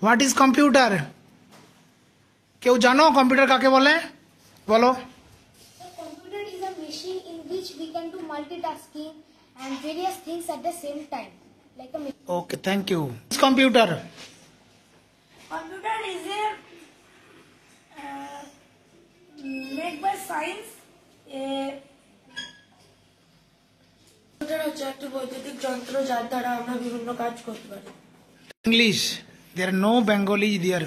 What is computer? কেউ জানো computer কাকে বলে? বলো। The computer is a machine in which we can do multitasking and various things at the same time. Like a machine. Okay, thank you. Computer Computer is a made by science. কম্পিউটার হচ্ছে একটি বৈদ্যুতিক যন্ত্র যার দ্বারা আমরা বিভিন্ন কাজ করতে পারি। English, there no Bengali there.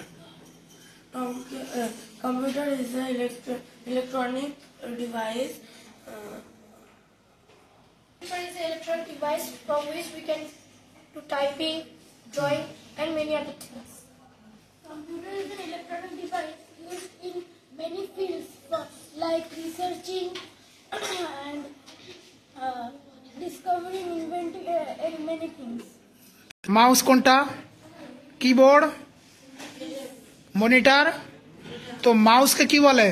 Computer is an electronic device. Computer is an electronic device from which we can do typing, drawing, and many other things. Computer is an electronic device used in many fields, like researching and discovering, inventing, and many things. Mouse কোনটা? Keyboard, monitor. তো মাউসকে কি বলে?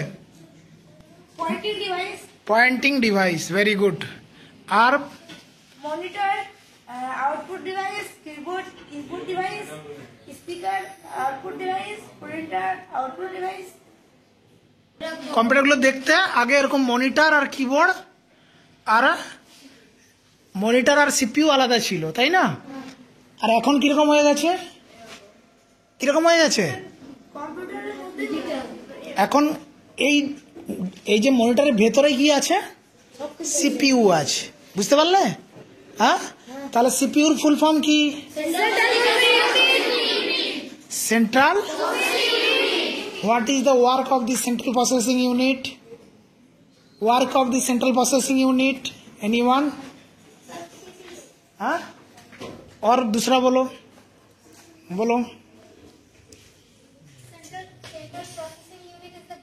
Pointing device. Pointing device, very good. আর Monitor, output device. Keyboard, input device. Speaker, output device. Printer, output device. কম্পিউটারগুলো দেখতে আগে এরকম monitor আর keyboard আর monitor আর CPU আলাদা ছিল, তাই না? আর এখন কিরকম হয়ে গেছে? কিরকম হয়ে গেছে কম্পিউটারের মধ্যে দিতে হবে। এখন? এই এই যে মনিটরের ভেতরে কি আছে? সিপিইউ আছে, বুঝতে পারলে? হ্যাঁ, তাহলে সিপিইউর ফুল ফর্ম কি? Central. What is the work of the central processing unit? Work of the central processing unit, anyone? हाँ, और दूसरा बोलो, बोलो। Central processing unit is the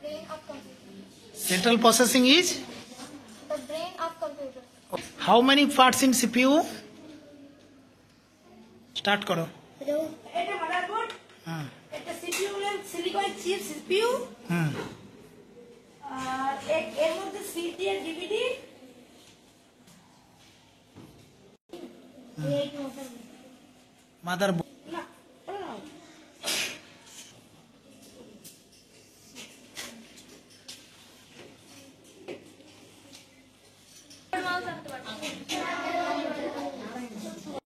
Central processing is brain of computer. The brain of computer. how many parts in CPU? Start करो। এটা motherboard, এটা CPU হলো silicon chip CPU, আর এর মধ্যে সিডি আর ডিভিডি, মাদারবোর্ড।